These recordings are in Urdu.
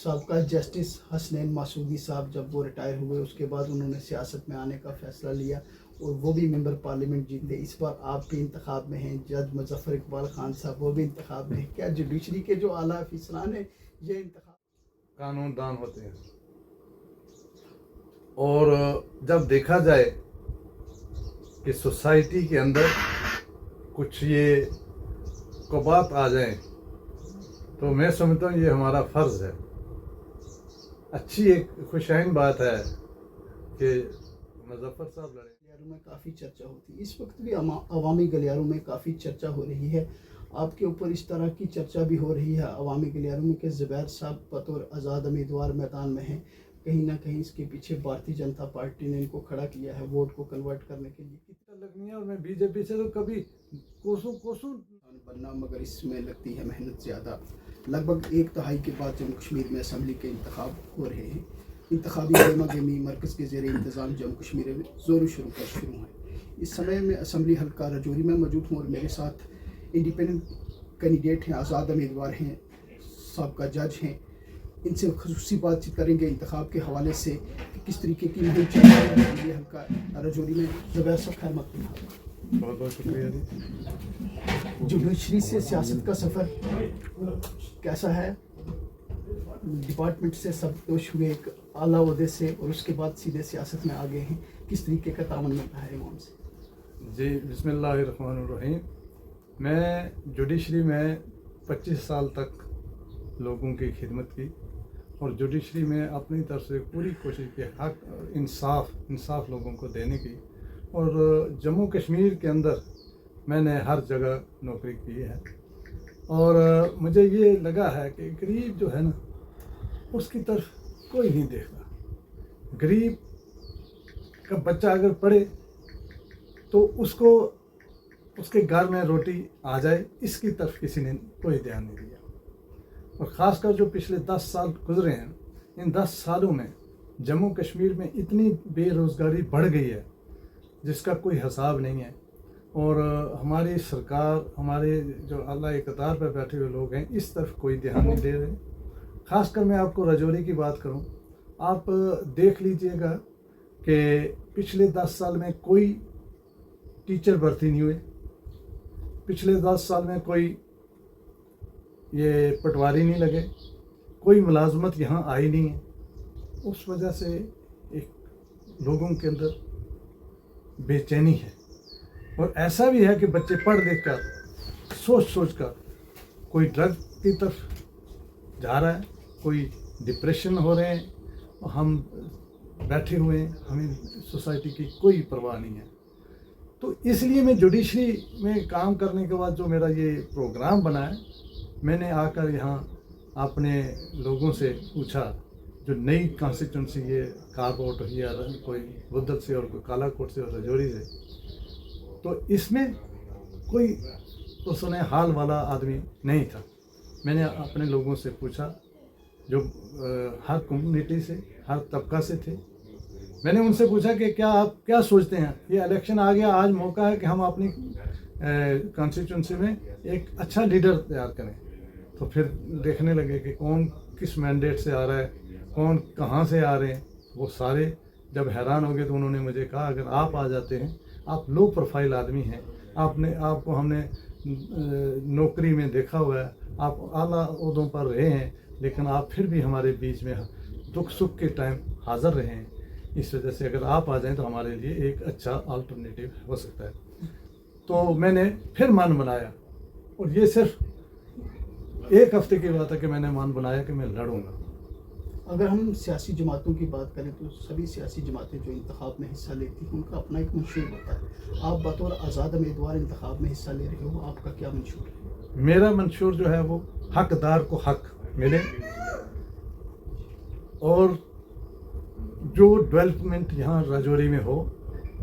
سابقہ جسٹس حسنین ماسودی صاحب جب وہ ریٹائر ہوئے اس کے بعد انہوں نے سیاست میں آنے کا فیصلہ لیا اور وہ بھی ممبر پارلیمنٹ جیتے. اس بار آپ بھی انتخاب میں ہیں. جج مظفر اقبال خان صاحب وہ بھی انتخاب میں ہیں. کیا جوڈیشری کے جو اعلیٰ افسران ہیں یہ انتخاب قانون دان ہوتے ہیں؟ اور جب دیکھا جائے کہ سوسائٹی کے اندر کچھ یہ قبات آ جائیں تو میں سمجھتا ہوں یہ ہمارا فرض ہے. اچھی ایک خوشائن بات ہے کہ مظفر صاحب لڑے. گلیاروں میں کافی چرچا ہوتی ہے. اس وقت بھی عوامی گلیاروں میں کافی چرچا ہو رہی ہے. آپ کے اوپر اس طرح کی چرچا بھی ہو رہی ہے عوامی گلیاروں میں کہ زبیر صاحب بطور آزاد امیدوار میدان میں ہیں. کہیں نہ کہیں اس کے پیچھے بھارتیہ جنتا پارٹی نے ان کو کھڑا کیا ہے ووٹ کو کنورٹ کرنے کے لیے. لگنی ہے اور میں بی جے پی سے تو کبھی کوسوں بننا مگر اس میں لگتی ہے محنت زیادہ. لگ بھگ 1/2 کے بعد جموں کشمیر میں اسمبلی کے انتخاب ہو رہے ہیں. انتخابی گرما گرمی مرکز کے زیر انتظام جموں کشمیر میں شروع ہیں. اس سمے میں اسمبلی حلقہ رجوری میں موجود ہوں اور میرے ساتھ انڈیپینڈنٹ کینڈیڈیٹ ہیں, آزاد امیدوار ہیں, سابقہ جج ہیں. ان سے خصوصی بات چیت کریں گے انتخاب کے حوالے سے کہ کس طریقے کی مہم چل رہی ہے یہ حلقہ رجوری میں. زبیر صاحب خیر مقدم. بہت بہت شکریہ جی. جوڈیشری سے سیاست کا سفر کیسا ہے؟ ڈپارٹمنٹ سے سبکدوش ہوئے ایک اعلیٰ عہدے سے اور اس کے بعد سیدھے سیاست میں آگے ہیں. کس طریقے کا تعاون ملتا ہے امام سے؟ جی بسم اللہ الرحمن الرحیم. میں جوڈیشری میں 25 سال تک لوگوں کی خدمت کی اور جوڈیشری میں اپنی طرف سے پوری کوشش کی حق انصاف لوگوں کو دینے کی. اور جموں کشمیر کے اندر میں نے ہر جگہ نوکری کی ہے اور مجھے یہ لگا ہے کہ غریب جو ہے نا اس کی طرف کوئی نہیں دیکھتا. غریب کا بچہ اگر پڑھے تو اس کو اس کے گھر میں روٹی آ جائے اس کی طرف کسی نے کوئی دھیان نہیں دیا. اور خاص کر جو پچھلے 10 سال گزرے ہیں ان 10 سالوں میں جموں کشمیر میں اتنی بے روزگاری بڑھ گئی ہے جس کا کوئی حساب نہیں ہے. اور ہماری سرکار ہمارے جو اعلیٰ اقتدار پر بیٹھے ہوئے لوگ ہیں اس طرف کوئی دھیان نہیں دے رہے. خاص کر میں آپ کو رجوری کی بات کروں, آپ دیکھ لیجئے گا کہ پچھلے 10 سال میں کوئی ٹیچر بھرتی نہیں ہوئے. پچھلے 10 سال میں کوئی یہ پٹواری نہیں لگے, کوئی ملازمت یہاں آئی نہیں ہے. اس وجہ سے ایک لوگوں کے اندر بے چینی ہے. اور ایسا بھی ہے کہ بچے پڑھ لکھ کر سوچ کر کوئی ڈرگ کی طرف جا رہا ہے, کوئی ڈپریشن ہو رہے ہیں. ہم بیٹھے ہوئے ہیں, ہمیں سوسائٹی کی کوئی پرواہ نہیں ہے. تو اس لیے میں جوڈیشری میں کام کرنے کے بعد جو میرا یہ پروگرام بنا ہے میں نے آ کر یہاں اپنے لوگوں سے پوچھا جو نئی کانسٹیٹوئنسی یہ کارپوریٹ ہوئی ہے کوئی بدل سے اور کوئی کالا کوٹ سے اور رجوری سے, تو اس میں کوئی حسن حال والا آدمی نہیں تھا. میں نے اپنے لوگوں سے پوچھا جو ہر کمیونٹی سے ہر طبقہ سے تھے. میں نے ان سے پوچھا کہ کیا آپ کیا سوچتے ہیں, یہ الیکشن آ گیا, آج موقع ہے کہ ہم اپنی کانسٹیٹوئنسی میں ایک اچھا لیڈر تیار کریں. تو پھر دیکھنے لگے کہ کون کس مینڈیٹ سے آ رہا ہے, کون کہاں سے آ رہے ہیں. وہ سارے جب حیران ہو گئے تو انہوں نے مجھے کہا اگر آپ آ جاتے ہیں, آپ لو پروفائل آدمی ہیں, آپ کو ہم نے نوکری میں دیکھا ہوا ہے, آپ اعلیٰ عہدوں پر رہے ہیں, لیکن آپ پھر بھی ہمارے بیچ میں دکھ سکھ کے ٹائم حاضر رہے ہیں. اس وجہ سے اگر آپ آ جائیں تو ہمارے لیے ایک اچھا آلٹرنیٹیو ہو سکتا ہے. تو میں نے پھر من بنایا اور یہ صرف 1 ہفتے کی بات ہے کہ میں نے من بنایا کہ میں لڑوں گا. اگر ہم سیاسی جماعتوں کی بات کریں تو سبھی سیاسی جماعتیں جو انتخاب میں حصہ لیتی ہیں ان کا اپنا ایک منشور ہوتا ہے. آپ بطور آزاد امیدوار انتخاب میں حصہ لے رہے ہو, آپ کا کیا منشور ہے؟ میرا منشور جو ہے وہ حقدار کو حق ملے اور جو ڈیولپمنٹ یہاں راجوری میں ہو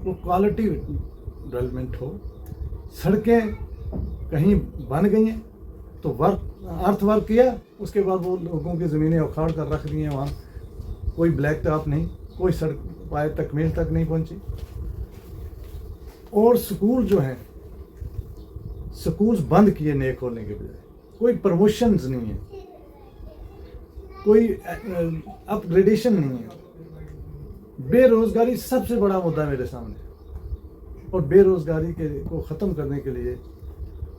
وہ کوالٹی ڈیولپمنٹ ہو. سڑکیں کہیں بن گئی ہیں تو ارتھ ورک کیا, اس کے بعد وہ لوگوں کی زمینیں اکھاڑ کر رکھ دی ہیں, وہاں کوئی بلیک ٹاپ نہیں, کوئی سڑک پائے تکمیل تک نہیں پہنچی. اور سکول جو ہیں سکولز بند کیے نئے کھولنے کے بجائے, کوئی پروموشنز نہیں ہیں. کوئی اپ گریڈیشن نہیں ہے. بے روزگاری سب سے بڑا مدعا میرے سامنے, اور بے روزگاری کو ختم کرنے کے لیے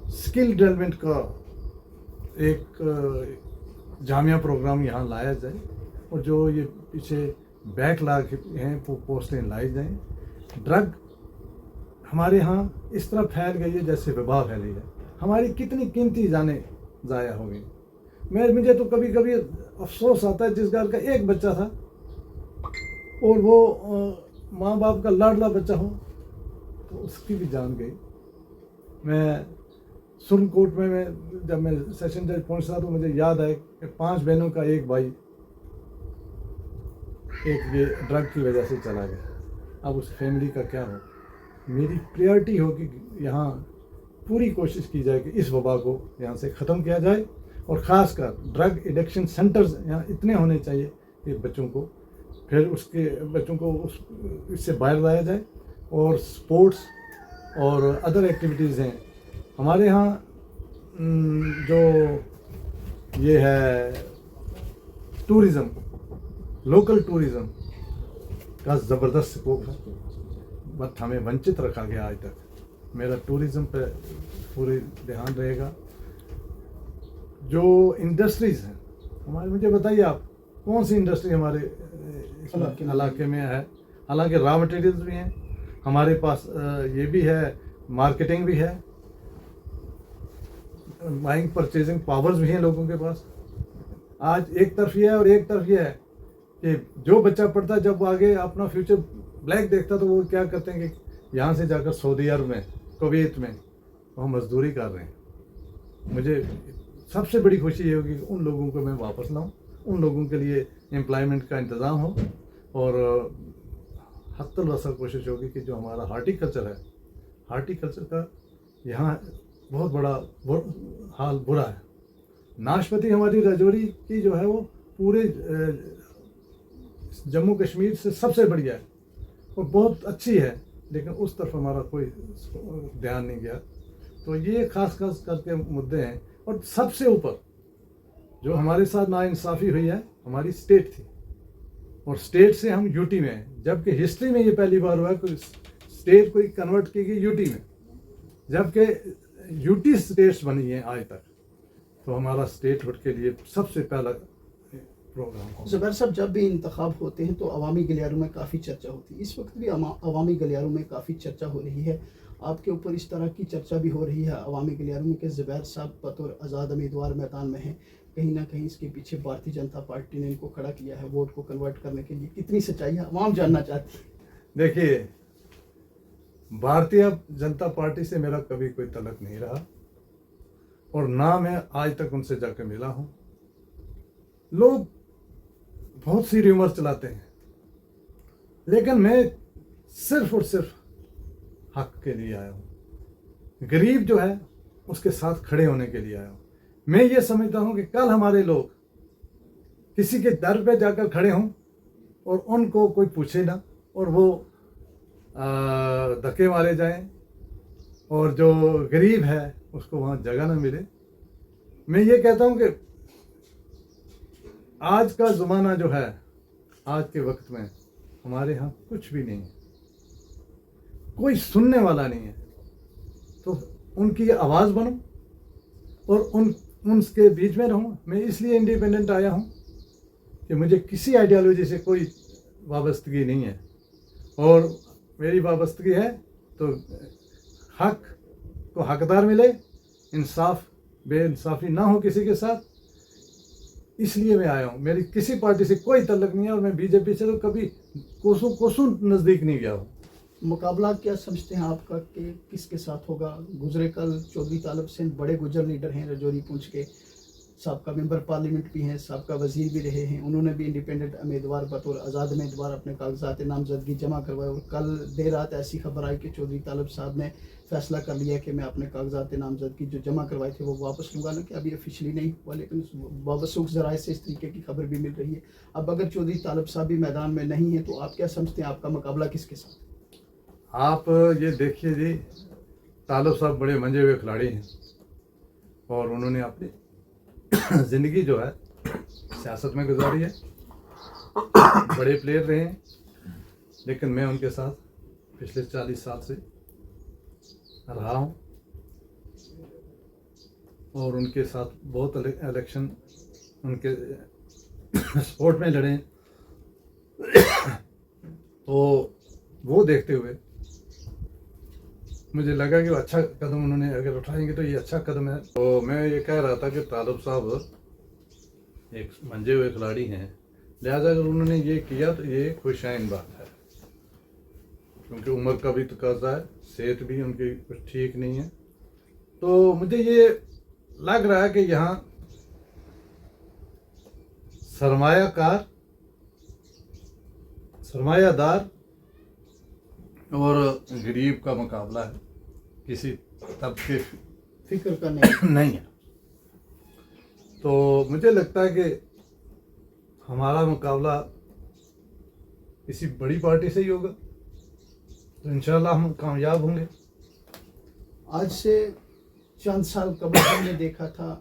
اسکل ڈیولپمنٹ کا ایک جامعہ پروگرام یہاں لایا جائے, اور جو یہ پیچھے بیک لاگ ہیں وہ پوسٹیں لائی جائیں. ڈرگ ہمارے ہاں اس طرح پھیل گئی ہے جیسے وبا پھیلی ہے. ہماری کتنی قیمتی جانیں ضائع ہو گئی. مجھے تو کبھی کبھی افسوس آتا ہے, جس گھر کا ایک بچہ تھا اور وہ ماں باپ کا لاڈلا بچہ ہو تو اس کی بھی جان گئی. میں سپریم کورٹ میں جب میں سیشن جج پہنچا تو مجھے یاد آئے کہ 5 بہنوں کا ایک بھائی ایک یہ ڈرگ کی وجہ سے چلا گیا. اب اس فیملی کا کیا ہو؟ میری پریارٹی ہو کہ یہاں پوری کوشش کی جائے کہ اس وبا کو یہاں سے ختم کیا جائے, اور خاص کر ڈرگ ایڈکشن سینٹرز یہاں اتنے ہونے چاہیے کہ بچوں کو پھر اس سے باہر لایا جائے. اور سپورٹس اور ادر ایکٹیویٹیز ہیں ہمارے ہاں, جو یہ ہے ٹورزم, لوکل ٹورزم کا زبردست سکوپ ہے, بٹ ہمیں ونچت رکھا گیا آج تک. میرا ٹورزم پہ پوری دھیان رہے گا. جو انڈسٹریز ہیں ہمارے, مجھے بتائیے آپ کون سی انڈسٹری ہمارے علاقے میں ہے؟ حالانکہ را مٹیریلز بھی ہیں ہمارے پاس, یہ بھی ہے, مارکیٹنگ بھی ہے, بائنگ پرچیزنگ پاورز بھی ہیں لوگوں کے پاس. آج ایک طرف یہ ہے اور ایک طرف یہ ہے کہ جو بچہ پڑھتا ہے جب وہ آگے اپنا فیوچر بلیک دیکھتا تو وہ کیا کرتے ہیں کہ یہاں سے جا کر سعودی عرب میں, کویت میں وہ مزدوری کر رہے ہیں. مجھے سب سے بڑی خوشی یہ ہوگی کہ ان لوگوں کو میں واپس لاؤں, ان لوگوں کے لیے امپلائمنٹ کا انتظام ہو, اور حتی الوسع کوشش ہوگی کہ جو ہمارا ہارٹیکلچر ہے, ہارٹیکلچر کا یہاں بہت بڑا حال برا ہے. ناشپتی ہماری راجوری کی جو ہے وہ پورے جموں کشمیر سے سب سے بڑھیا ہے اور بہت اچھی ہے, لیکن اس طرف ہمارا کوئی دھیان نہیں گیا. تو یہ خاص کر کے مدعے ہیں. اور سب سے اوپر جو ہمارے ساتھ ناانصافی ہوئی ہے ہماری اسٹیٹ تھی, اور اسٹیٹ سے ہم یو ٹی میں ہیں, جبکہ ہسٹری میں یہ پہلی بار ہوا ہے کہ اسٹیٹ کو کنورٹ کی گئی یو ٹی میں, جبکہ یو ٹی اسٹیٹس بنی ہیں آج تک. تو ہمارا اسٹیٹ ہوڈ کے لیے سب سے پہلا پروگرام ہو. زبیر صاحب, جب بھی انتخاب ہوتے ہیں تو عوامی گلیاروں میں کافی چرچا ہوتی ہے. اس وقت بھی عوامی گلیاروں میں کافی چرچا ہو رہی ہے. آپ کے اوپر اس طرح کی چرچا بھی ہو رہی ہے عوامی گلیاروں میں کہ زبیر صاحب بطور آزاد امیدوار میدان میں ہیں. کہیں نہ کہیں اس کے پیچھے بھارتیہ جنتا پارٹی نے ان کو کھڑا کیا ہے ووٹ کو کنورٹ کرنے کے لیے. کتنی سچائی ہے عوام جاننا چاہتی ہے. دیکھیے, بھارتیہ جنتا پارٹی سے میرا کبھی کوئی تعلق نہیں رہا, اور نہ میں آج تک ان سے جا کے ملا ہوں. لوگ بہت سی ریومر چلاتے ہیں, لیکن میں صرف اور صرف حق کے لیے آیا ہوں. غریب جو ہے اس کے ساتھ کھڑے ہونے کے لیے آیا ہوں. میں یہ سمجھتا ہوں کہ کل ہمارے لوگ کسی کے در پہ جا کر کھڑے ہوں اور ان کو کوئی پوچھے نہ, اور وہ دھکے مارے جائیں, اور جو غریب ہے اس کو وہاں جگہ نہ ملے. میں یہ کہتا ہوں کہ آج کا زمانہ جو ہے, آج کے وقت میں ہمارے ہاں کچھ بھی نہیں ہے, کوئی سننے والا نہیں ہے. تو ان کی آواز بنوں اور ان کے بیچ میں رہوں. میں اس لیے انڈیپینڈنٹ آیا ہوں کہ مجھے کسی آئیڈیالوجی سے کوئی وابستگی نہیں ہے, اور میری وابستگی ہے تو حق کو حقدار ملے, انصاف بے انصافی نہ ہو کسی کے ساتھ. اس لیے میں آیا ہوں. میری کسی پارٹی سے کوئی تعلق نہیں ہے, اور میں بی جے پی سے تو کبھی کوسوں نزدیک نہیں گیا ہوں. مقابلہ کیا سمجھتے ہیں آپ کا کہ کس کے ساتھ ہوگا؟ گزرے کل چودھری طالب سندھ بڑے گجر لیڈر ہیں راجوری پونچھ کے, سابقہ ممبر پارلیمنٹ بھی ہیں, سابقہ وزیر بھی رہے ہیں. انہوں نے بھی انڈیپینڈنٹ امیدوار بطور آزاد امیدوار اپنے کاغذات نامزدگی جمع کروائے, اور کل دیر رات ایسی خبر آئی کہ چودھری طالب صاحب نے فیصلہ کر لیا کہ میں اپنے کاغذات نامزدگی جو جمع کروائے تھے وہ واپس لوں گا. کہ ابھی آفیشلی نہیں ہوا, لیکن وابستہ ذرائع سے اس طریقے کی خبر بھی مل رہی ہے. اب اگر چودھری طالب صاحب بھی میدان میں نہیں ہیں تو آپ کیا سمجھتے ہیں آپ کا مقابلہ کس کے ساتھ؟ آپ یہ دیکھیے جی, طالب صاحب بڑے منجے ہوئے کھلاڑی ہیں, اور انہوں نے اپنی زندگی جو ہے سیاست میں گزاری ہے، بڑے پلیئر رہے ہیں، لیکن میں ان کے ساتھ پچھلے 40 سال سے رہا ہوں اور ان کے ساتھ بہت الیکشن ان کے سپورٹ میں لڑے ہیں. تو وہ دیکھتے ہوئے مجھے لگا کہ وہ اچھا قدم انہوں نے اگر اٹھائیں گے تو یہ اچھا قدم ہے. تو میں یہ کہہ رہا تھا کہ طالب صاحب ایک منجے ہوئے کھلاڑی ہیں، لہٰذا اگر انہوں نے یہ کیا تو یہ خوش آئند بات ہے، کیونکہ عمر کا بھی تقاضا ہے، صحت بھی ان کی کچھ ٹھیک نہیں ہے. تو مجھے یہ لگ رہا ہے کہ یہاں سرمایہ دار اور غریب کا مقابلہ ہے، کسی طبقے فکر کا نہیں ہے. تو مجھے لگتا ہے کہ ہمارا مقابلہ کسی بڑی پارٹی سے ہی ہوگا، تو انشاءاللہ ہم کامیاب ہوں گے. آج سے چند سال قبل ہم نے دیکھا تھا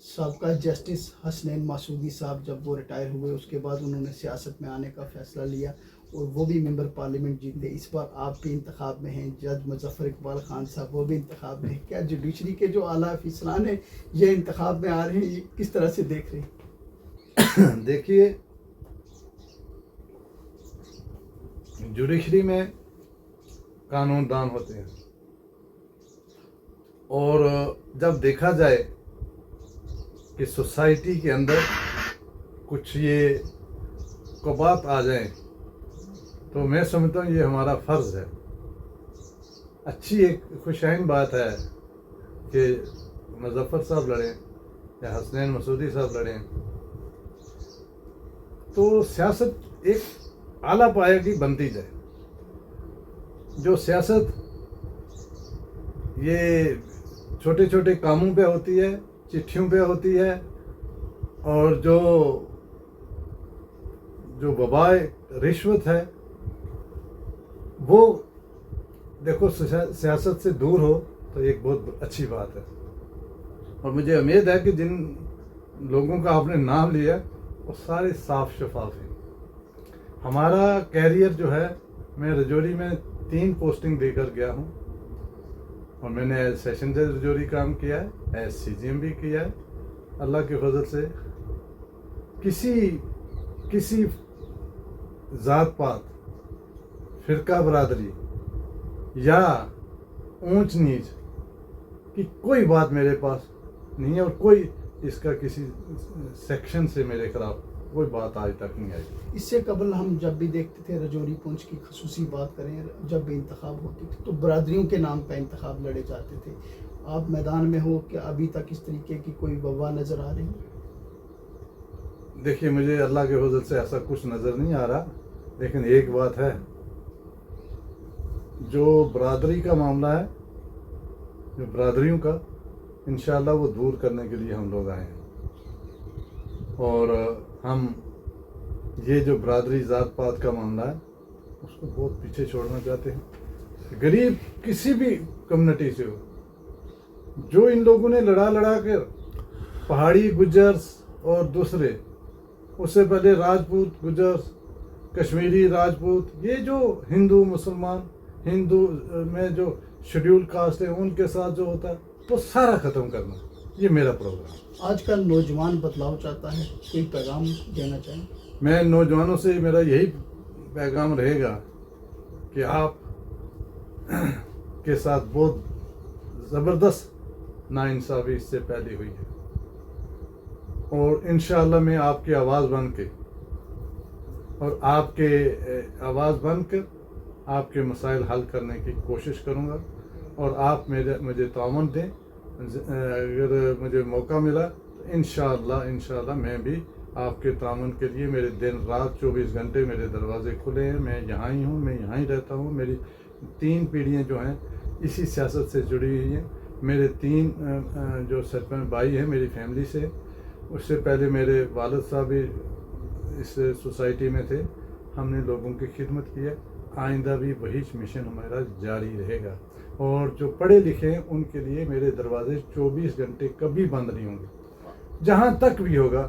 سابقہ جسٹس حسنین مسعودی صاحب جب وہ ریٹائر ہوئے اس کے بعد انہوں نے سیاست میں آنے کا فیصلہ لیا اور وہ بھی ممبر پارلیمنٹ جیتے. اس بار آپ بھی انتخاب میں ہیں، جج مظفر اقبال خان صاحب وہ بھی انتخاب میں ہیں. کیا جوڈیشری کے جو اعلیٰ افسران ہیں یہ انتخاب میں آ رہے ہیں، یہ کس طرح سے دیکھ رہے ہیں؟ دیکھیے، جوڈیشری میں قانون دان ہوتے ہیں، اور جب دیکھا جائے کہ سوسائٹی کے اندر کچھ یہ قبات آ جائیں تو میں سمجھتا ہوں یہ ہمارا فرض ہے. اچھی ایک خوش آئند بات ہے کہ مظفر صاحب لڑیں یا حسنین مسعودی صاحب لڑیں، تو سیاست ایک اعلیٰ پایہ کی بنتی جائے. جو سیاست یہ چھوٹے چھوٹے کاموں پہ ہوتی ہے، چٹھیوں پہ ہوتی ہے، اور جو وبائے رشوت ہے وہ دیکھو سیاست سے دور ہو تو ایک بہت اچھی بات ہے. اور مجھے امید ہے کہ جن لوگوں کا آپ نے نام لیا وہ سارے صاف شفاف ہیں. ہمارا کیریئر جو ہے، میں رجوری میں 3 پوسٹنگ دے کر گیا ہوں، اور میں نے سیشن جج رجوری کام کیا ہے، ایز سی جی ایم بھی کیا ہے. اللہ کے فضل سے کسی ذات پات، فرقہ برادری یا اونچ نیچ کی کوئی بات میرے پاس نہیں ہے، اور کوئی اس کا کسی سیکشن سے میرے خلاف کوئی بات آج تک نہیں آئی. اس سے قبل ہم جب بھی دیکھتے تھے رجوری پونچھ کی خصوصی بات کریں، جب بھی انتخاب ہوتی تھی تو برادریوں کے نام پہ انتخاب لڑے جاتے تھے. آپ میدان میں ہو کہ ابھی تک اس طریقے کی کوئی وبا نظر آ رہی ہے؟ دیکھیے، مجھے اللہ کے فضل سے ایسا کچھ نظر نہیں آ رہا، لیکن ایک بات ہے، جو برادری کا معاملہ ہے، جو برادریوں کا، انشاءاللہ وہ دور کرنے کے لیے ہم لوگ آئے ہیں. اور ہم یہ جو برادری ذات پات کا معاملہ ہے اس کو بہت پیچھے چھوڑنا چاہتے ہیں. غریب کسی بھی کمیونٹی سے ہو، جو ان لوگوں نے لڑا کر پہاڑی گجرز اور دوسرے، اس سے پہلے راجپوت گجرز، کشمیری راجپوت، یہ جو ہندو مسلمان، ہندو میں جو شیڈیول کاسٹ ہے ان کے ساتھ جو ہوتا ہے وہ سارا ختم کرنا، یہ میرا پروگرام. آج کل نوجوان بدلاؤ چاہتا ہے، کوئی پیغام دینا چاہیں؟ میں نوجوانوں سے میرا یہی پیغام رہے گا کہ آپ کے ساتھ بہت زبردست ناانصافی اس سے پہلے ہوئی ہے، اور انشاءاللہ میں آپ کی آواز بن کے اور آپ کے آواز بن کر آپ کے مسائل حل کرنے کی کوشش کروں گا. اور آپ مجھے تعاون دیں، اگر مجھے موقع ملا تو انشاءاللہ میں بھی آپ کے تعاون کے لیے، میرے دن رات 24 گھنٹے میرے دروازے کھلے ہیں. میں یہاں ہی ہوں، میں یہاں ہی رہتا ہوں. میری 3 پیڑھیاں جو ہیں اسی سیاست سے جڑی ہوئی ہیں. میرے 3 جو سرپنچ بھائی ہیں میری فیملی سے، اس سے پہلے میرے والد صاحب بھی اس سوسائٹی میں تھے. ہم نے لوگوں کی خدمت کی ہے، آئندہ بھی وہی مشن ہمارا جاری رہے گا. اور جو پڑھے لکھے ہیں ان کے لیے میرے دروازے 24 گھنٹے کبھی بند نہیں ہوں گے. جہاں تک بھی ہوگا